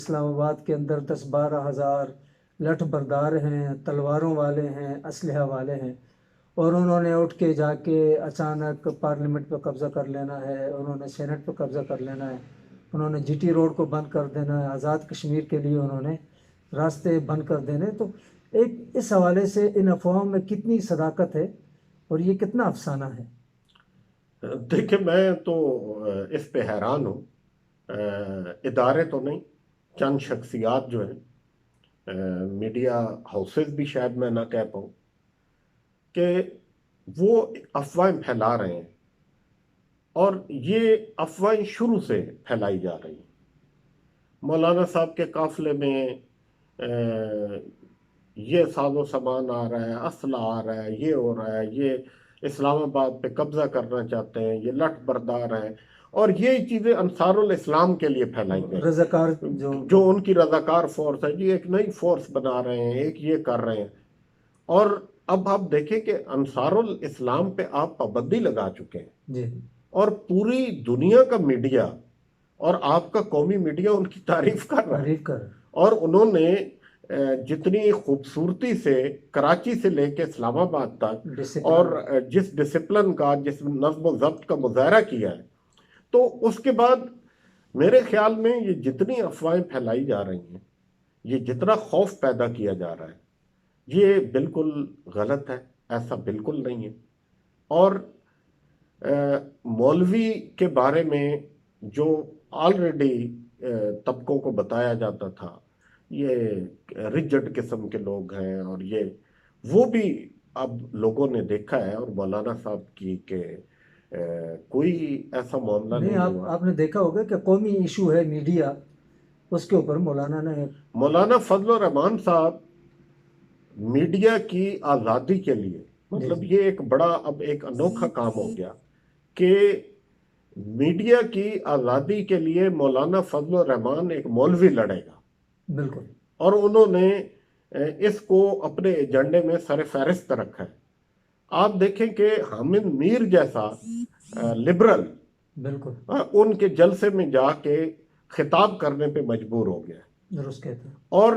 اسلام آباد کے اندر 10-12 ہزار لٹھ بردار ہیں، تلواروں والے ہیں، اسلحہ والے ہیں، اور انہوں نے اٹھ کے جا کے اچانک پارلیمنٹ پہ قبضہ کر لینا ہے، انہوں نے سینٹ پہ قبضہ کر لینا ہے، انہوں نے جی ٹی روڈ کو بند کر دینا ہے، آزاد کشمیر کے لیے انہوں نے راستے بند کر دینے۔ تو ایک اس حوالے سے ان افواہوں میں کتنی صداقت ہے اور یہ کتنا افسانہ ہے؟ دیکھیں، میں تو اس پہ حیران ہوں۔ ادارے تو نہیں، چند شخصیات جو ہیں، میڈیا ہاؤسز بھی شاید میں نہ کہہ پاؤں، کہ وہ افواہیں پھیلا رہے ہیں، اور یہ افواہیں شروع سے پھیلائی جا رہی ہیں۔ مولانا صاحب کے قافلے میں یہ ساز و سامان آ رہا ہے، اسلحہ آ رہا ہے، یہ ہو رہا ہے، یہ اسلام آباد پہ قبضہ کرنا چاہتے ہیں، یہ لٹھ بردار ہیں، اور یہ چیزیں انصار الاسلام کے لیے پھیلائی گئی، رضاکار جو ان کی رضاکار فورس ہے، جی ایک نئی فورس بنا رہے ہیں، ایک یہ کر رہے ہیں۔ اور اب آپ دیکھیں کہ انصار الاسلام پہ آپ پابندی لگا چکے ہیں، جی، اور پوری دنیا کا میڈیا اور آپ کا قومی میڈیا ان کی تعریف کر رہا ہے، تعریف کر اور انہوں نے جتنی خوبصورتی سے کراچی سے لے کے اسلام آباد تک، اور جس ڈسپلن کا، جس نظم و ضبط کا مظاہرہ کیا ہے، تو اس کے بعد میرے خیال میں یہ جتنی افواہیں پھیلائی جا رہی ہیں، یہ جتنا خوف پیدا کیا جا رہا ہے، یہ بالکل غلط ہے، ایسا بالکل نہیں ہے۔ اور مولوی کے بارے میں جو آلریڈی طبقوں کو بتایا جاتا تھا، یہ رجڈ قسم کے لوگ ہیں، اور وہ بھی اب لوگوں نے دیکھا ہے، اور مولانا صاحب کی کہ کوئی ایسا معاملہ نہیں ہوا۔ آپ نے دیکھا ہوگا کہ قومی ایشو ہے میڈیا، اس کے اوپر مولانا نے مولانا فضل الرحمان صاحب میڈیا کی آزادی کے لیے، مطلب یہ ایک بڑا اب ایک انوکھا کام ہو گیا کہ میڈیا کی آزادی کے لیے مولانا فضل الرحمان ایک مولوی لڑے گا، بالکل، اور انہوں نے اس کو اپنے ایجنڈے میں سر فہرست رکھا ہے۔ آپ دیکھیں کہ حامد میر جیسا لبرل بالکل ان کے جلسے میں جا کے خطاب کرنے پہ مجبور ہو گیا، درست کہتے ہیں۔ اور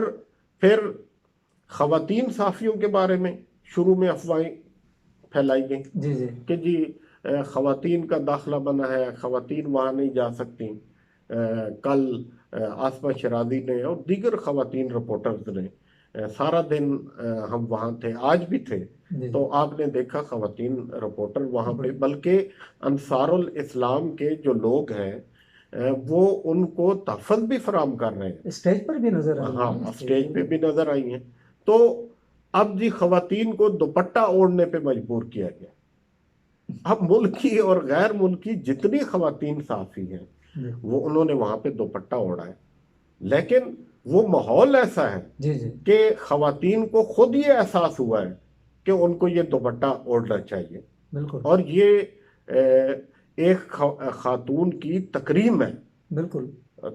پھر خواتین صحافیوں کے بارے میں شروع میں افواہیں پھیلائی گئیں، جی جی، کہ جی خواتین کا داخلہ بنا ہے، خواتین وہاں نہیں جا سکتی۔ کل آسمہ شرازی نے اور دیگر خواتین رپورٹرز نے سارا دن ہم وہاں تھے، آج بھی تھے، تو آپ نے دیکھا خواتین رپورٹر وہاں پہ، بلکہ انصار الاسلام کے جو لوگ ہیں وہ ان کو تحفظ بھی فراہم کر رہے ہیں، اسٹیج پر بھی نظر آئی ہیں۔ ہاں، اسٹیج پہ بھی نظر آئی ہیں۔ تو اب جی خواتین کو دوپٹہ اوڑھنے پہ مجبور کیا گیا۔ اب ملکی اور غیر ملکی جتنی خواتین صحافی ہیں، وہ انہوں نے وہاں پہ دوپٹہ اوڑھا ہے، لیکن وہ ماحول ایسا ہے کہ خواتین کو خود یہ احساس ہوا ہے کہ ان کو یہ دوپٹہ اوڑھنا چاہیے، اور یہ ایک خاتون کی تکریم ہے۔ بالکل،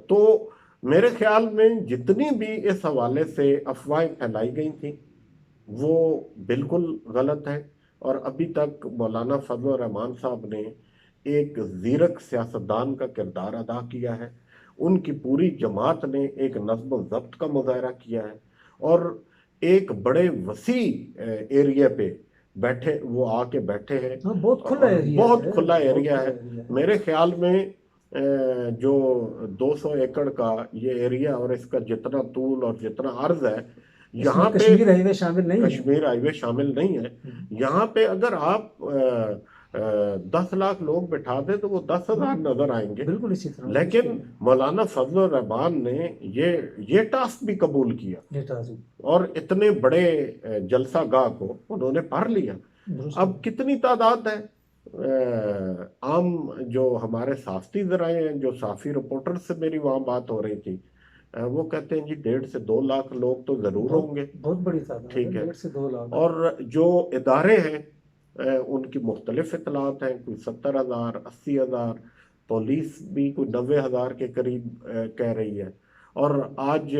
تو میرے خیال میں جتنی بھی اس حوالے سے افواہیں پھیلائی گئی تھیں، وہ بالکل غلط ہے، اور ابھی تک مولانا فضل الرحمان صاحب نے ایک زیرک سیاستدان کا کردار ادا کیا ہے، ان کی پوری جماعت نے ایک نظم و ضبط کا مظاہرہ کیا ہے، اور ایک بڑے وسیع ایریا پہ بیٹھے، وہ آ کے بیٹھے ہیں، بہت کھلا ایریا ہے۔ میرے خیال میں جو 200 ایکڑ کا یہ ایریا اور اس کا جتنا طول اور جتنا عرض ہے، یہاں پہ کشمیر ہائی وے شامل نہیں ہے، کشمیر ہائی وے شامل نہیں ہے۔ یہاں پہ اگر آپ 10 لاکھ لوگ بٹھا دیں تو وہ 10,000 نظر آئیں گے، بالکل اسی طرح۔ لیکن مولانا فضل الرحمان نے یہ ٹاسک بھی قبول کیا، اور اتنے بڑے جلسہ گاہ کو انہوں نے بھر لیا۔ اب کتنی تعداد ہے؟ عام جو ہمارے صحافتی ذرائع ہیں، جو صحافی رپورٹر سے میری وہاں بات ہو رہی تھی، وہ کہتے ہیں جی 1.5 سے 2 لاکھ لوگ تو ضرور ہوں گے۔ بہت بڑی تعداد، ٹھیک ہے، 1.5 سے 2 لاکھ۔ اور جو ادارے ہیں ان کی مختلف اطلاعات ہیں، کوئی 70,000، 80,000، پولیس بھی کوئی 90,000 کے قریب کہہ رہی ہے، اور آج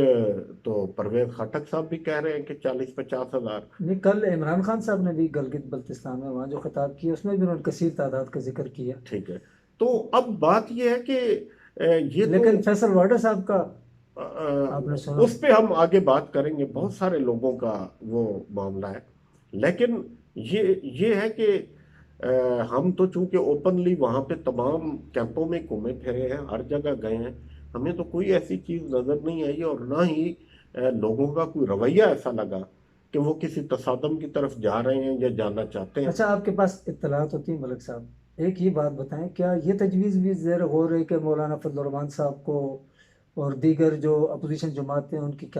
تو پرویز خٹک صاحب بھی کہہ رہے ہیں کہ 40-50,000۔ نہیں، کل عمران خان صاحب نے بھی گلگت بلتستان میں وہاں جو خطاب کیا، اس میں بھی انہوں نے کثیر تعداد کا ذکر کیا۔ ٹھیک ہے، تو اب بات یہ ہے کہ یہ لیکن فیصل وارڈر صاحب کا آپ نے سنا؟ اس پہ ہم آگے بات کریں گے، بہت سارے لوگوں کا وہ معاملہ ہے، لیکن یہ ہے کہ ہم تو چونکہ اوپنلی وہاں پہ تمام کیمپوں میں گھومے پھرے ہیں، ہر جگہ گئے ہیں، ہمیں تو کوئی ایسی چیز نظر نہیں آئی، اور نہ ہی لوگوں کا کوئی رویہ ایسا لگا کہ وہ کسی تصادم کی طرف جا رہے ہیں یا جانا چاہتے ہیں۔ اچھا، آپ کے پاس اطلاعات ہوتی ہیں ملک صاحب، ایک ہی بات بتائیں، کیا یہ تجویز بھی زیر غور ہے کہ مولانا فضل الرحمان صاحب کو اور دیگر جو اپوزیشن جماعتیں ان کی کیا